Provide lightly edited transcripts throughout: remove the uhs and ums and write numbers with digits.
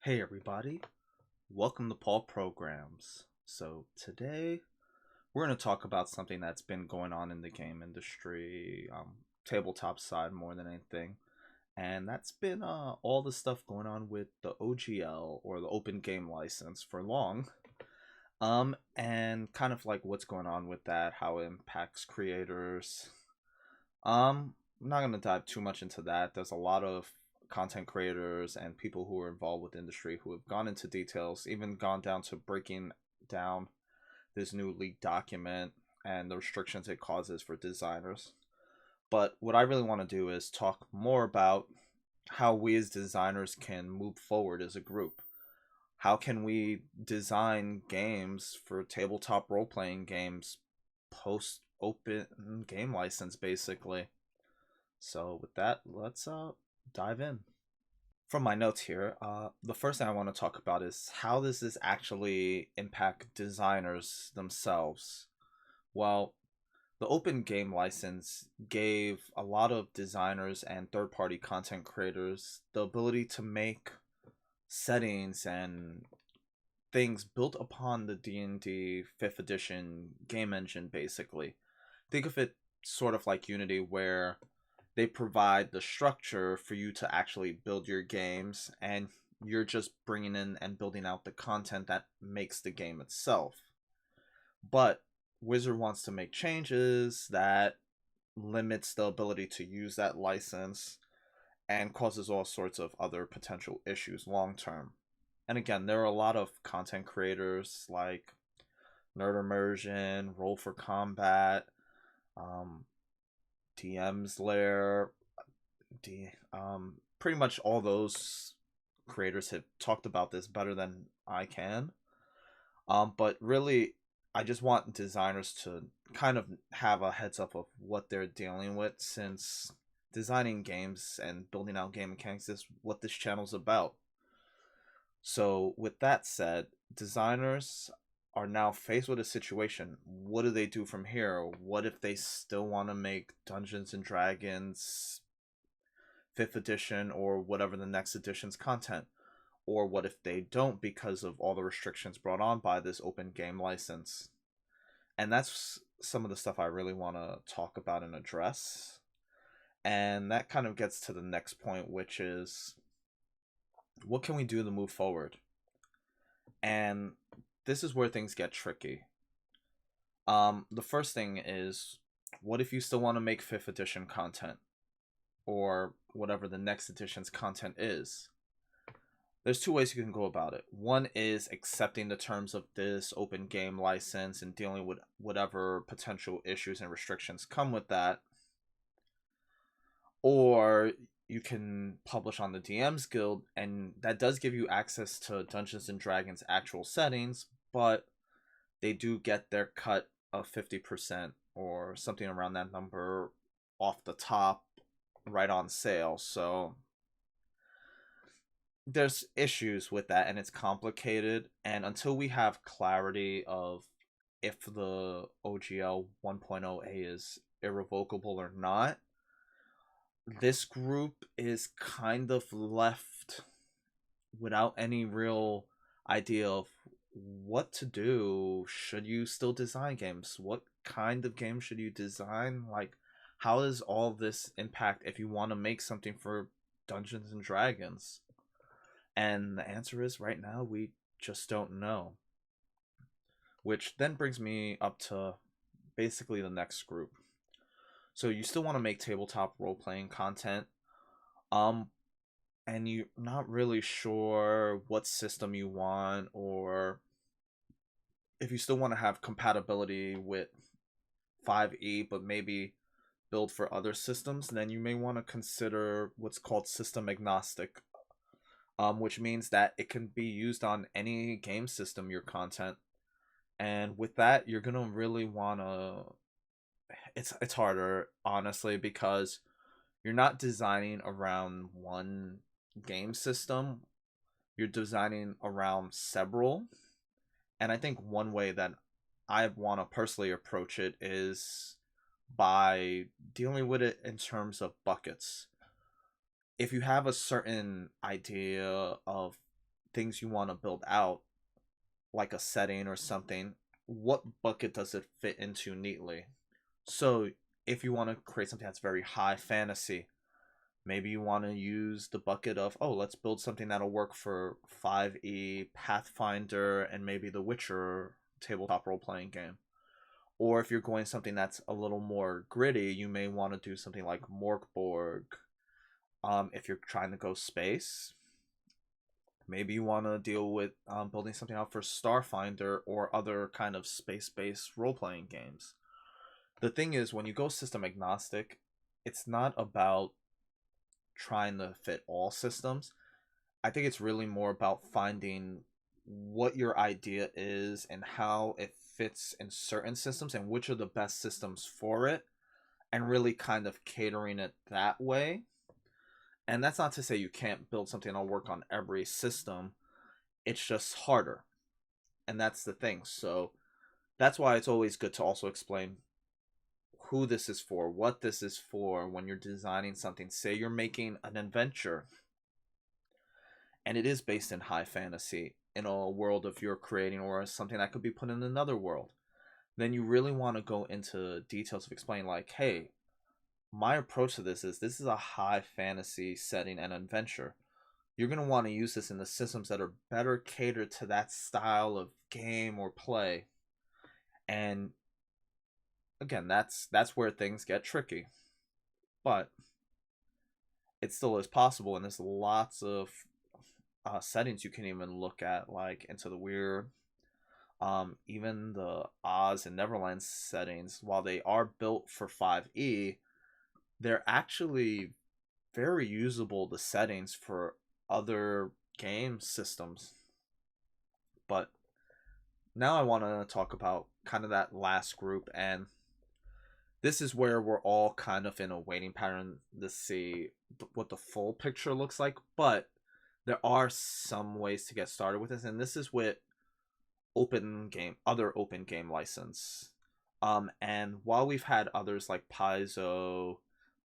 Hey everybody, welcome to Paul Programs. So today we're going to talk about something that's been going on in the game industry, tabletop side more than anything, and that's been all the stuff going on with the OGL or the Open Game License for long, and kind of like what's going on with that, how it impacts creators. I'm not going to dive too much into that. There's a lot of content creators and people who are involved with the industry who have gone into details, even gone down to breaking down this new leaked document and the restrictions it causes for designers. But what I really want to do is talk more about how we as designers can move forward as a group. How can we design games for tabletop role playing games post open game license, basically? So with that, let's dive in. From my notes here, the first thing I want to talk about is how does this actually impact designers themselves? Well, the open game license gave a lot of designers and third-party content creators the ability to make settings and things built upon the D&D 5th edition game engine, basically. Think of it sort of like Unity, where they provide the structure for you to actually build your games, and you're just bringing in and building out the content that makes the game itself. But Wizard wants to make changes that limits the ability to use that license and causes all sorts of other potential issues long term. And again, there are a lot of content creators like Nerd Immersion, Roll for Combat, um, DM's Lair, pretty much all those creators have talked about this better than I can. But really, I just want designers to kind of have a heads up of what they're dealing with, since designing games and building out game mechanics is what this channel's about. So with that said, designers are now faced with a situation. What do they do from here? What if they still want to make Dungeons and Dragons 5th edition or whatever the next edition's content? Or what if they don't because of all the restrictions brought on by this open game license? And that's some of the stuff I really want to talk about and address. And that kind of gets to the next point, which is what can we do to move forward? And this is where things get tricky. The first thing is, what if you still want to make 5th edition content? Or whatever the next edition's content is? There's two ways you can go about it. One is accepting the terms of this open game license and dealing with whatever potential issues and restrictions come with that. Or you can publish on the DM's Guild, and that does give you access to Dungeons and Dragons actual settings, but they do get their cut of 50% or something around that number off the top right on sale. So there's issues with that, and it's complicated, and until we have clarity of if the OGL 1.0A is irrevocable or not, this group is kind of left without any real idea of what to do. Should you still design games? What kind of game should you design? Like, how does all this impact if you want to make something for Dungeons and Dragons? And the answer is, right now, we just don't know. Which then brings me up to basically the next group. So you still want to make tabletop role-playing content, and you're not really sure what system you want, or if you still want to have compatibility with 5e, but maybe build for other systems, then you may want to consider what's called system agnostic, which means that it can be used on any game system, your content. And with that, you're gonna really wanna. It's harder, honestly, because you're not designing around one game system. You're designing around several. And I think one way that I want to personally approach it is by dealing with it in terms of buckets. If you have a certain idea of things you want to build out, like a setting or something, what bucket does it fit into neatly? So if you want to create something that's very high fantasy, maybe you want to use the bucket of, oh, let's build something that'll work for 5e, Pathfinder, and maybe the Witcher tabletop role-playing game. Or if you're going something that's a little more gritty, you may want to do something like Morkborg. If you're trying to go space, maybe you want to deal with building something out for Starfinder or other kind of space-based role-playing games. The thing is, when you go system agnostic, it's not about trying to fit all systems. I think it's really more about finding what your idea is and how it fits in certain systems and which are the best systems for it, and really kind of catering it that way. And that's not to say you can't build something that'll work on every system. It's just harder. And that's the thing. So that's why it's always good to also explain who this is for, what this is for when you're designing something. Say you're making an adventure and it is based in high fantasy in a world of you're creating, or something that could be put in another world. Then you really want to go into details of explaining, like, hey, my approach to this is a high fantasy setting and adventure. You're going to want to use this in the systems that are better catered to that style of game or play. And again, that's where things get tricky. But it still is possible, and there's lots of settings you can even look at, like Into the Weird. Even the Oz and Neverland settings, while they are built for 5e, they're actually very usable, the settings, for other game systems. But now I want to talk about kind of that last group, and this is where we're all kind of in a waiting pattern to see what the full picture looks like. But there are some ways to get started with this, and this is with other open game license. And while we've had others like Paizo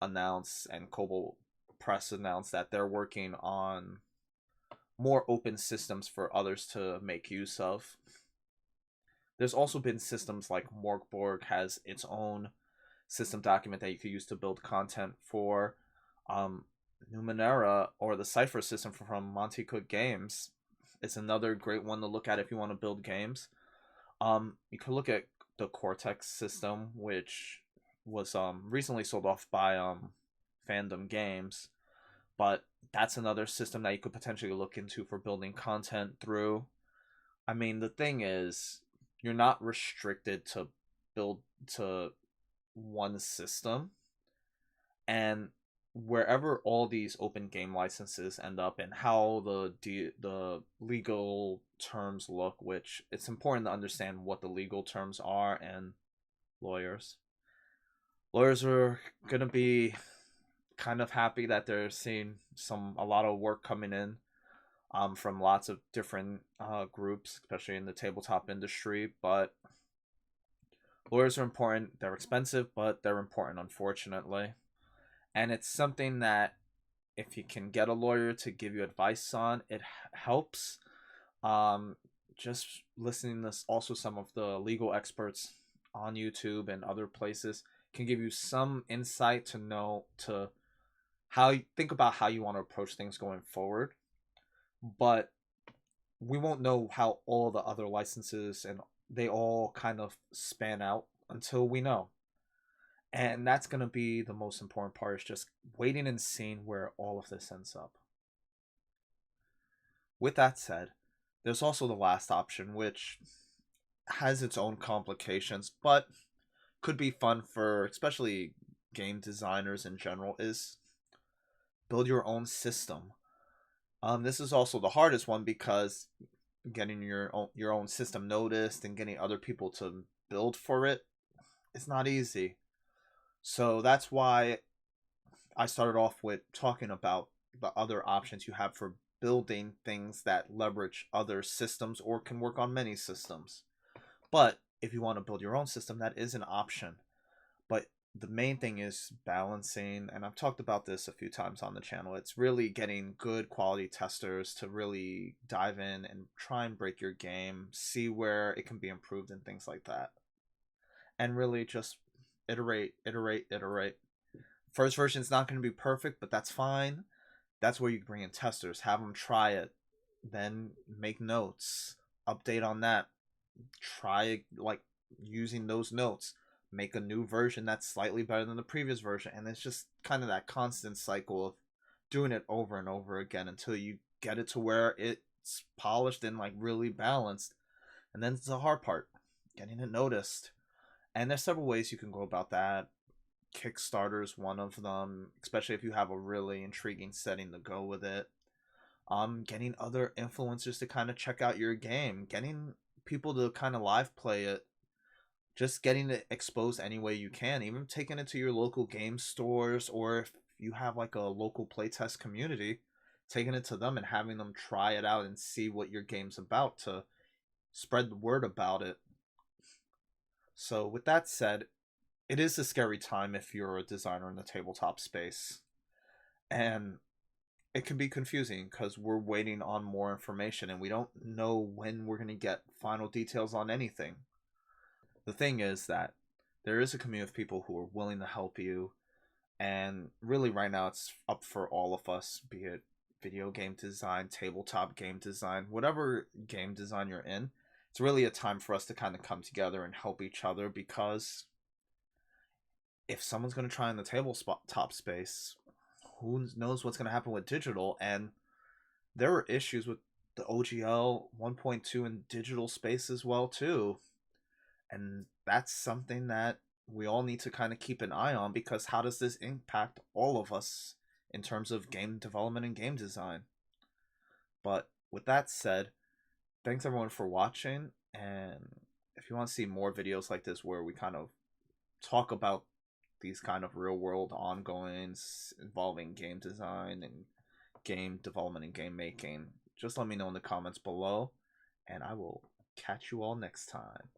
announce and Cobalt Press announce that they're working on more open systems for others to make use of, there's also been systems like Morkborg has its own system document that you could use to build content for. Numenera, or the Cypher system from Monty Cook Games, is another great one to look at if you want to build games. You could look at the Cortex system, which was recently sold off by Fandom Games, but that's another system that you could potentially look into for building content through. I mean, the thing is, you're not restricted to build to one system, and wherever all these open game licenses end up and how the legal terms look, which it's important to understand what the legal terms are, and lawyers are gonna be kind of happy that they're seeing a lot of work coming in from lots of different groups, especially in the tabletop industry. But lawyers are important. They're expensive, but they're important, unfortunately. And it's something that if you can get a lawyer to give you advice on, it helps. Just listening to also some of the legal experts on YouTube and other places can give you some insight to know to how you think about how you want to approach things going forward. But we won't know how all the other licenses and they all kind of span out until we know. And that's going to be the most important part, is just waiting and seeing where all of this ends up. With that said, there's also the last option, which has its own complications, but could be fun for especially game designers in general, is build your own system. This is also the hardest one, because getting your own system noticed and getting other people to build for it is not easy. So that's why I started off with talking about the other options you have for building things that leverage other systems or can work on many systems. But if you want to build your own system, that is an option. But the main thing is balancing, and I've talked about this a few times on the channel. It's really getting good quality testers to really dive in and try and break your game, see where it can be improved and things like that. And really just iterate, iterate, iterate. First version is not going to be perfect, but that's fine. That's where you bring in testers, have them try it, then make notes, update on that, try like using those notes, make a new version that's slightly better than the previous version, and it's just kind of that constant cycle of doing it over and over again until you get it to where it's polished and like really balanced. And then it's the hard part, getting it noticed. And there's several ways you can go about that. Kickstarter is one of them, especially if you have a really intriguing setting to go with it. Getting other influencers to kind of check out your game, getting people to kind of live play it, just getting it exposed any way you can, even taking it to your local game stores, or if you have like a local playtest community, taking it to them and having them try it out and see what your game's about to spread the word about it. So with that said, it is a scary time if you're a designer in the tabletop space. And it can be confusing because we're waiting on more information and we don't know when we're going to get final details on anything. The thing is that there is a community of people who are willing to help you, and really right now it's up for all of us, be it video game design, tabletop game design, whatever game design you're in. It's really a time for us to kind of come together and help each other, because if someone's going to try in the tabletop space, who knows what's going to happen with digital. And there are issues with the OGL 1.2 in digital space as well too, and that's something that we all need to kind of keep an eye on, because how does this impact all of us in terms of game development and game design? But with that said, thanks everyone for watching, and if you want to see more videos like this where we kind of talk about these kind of real world ongoings involving game design and game development and game making, just let me know in the comments below, and I will catch you all next time.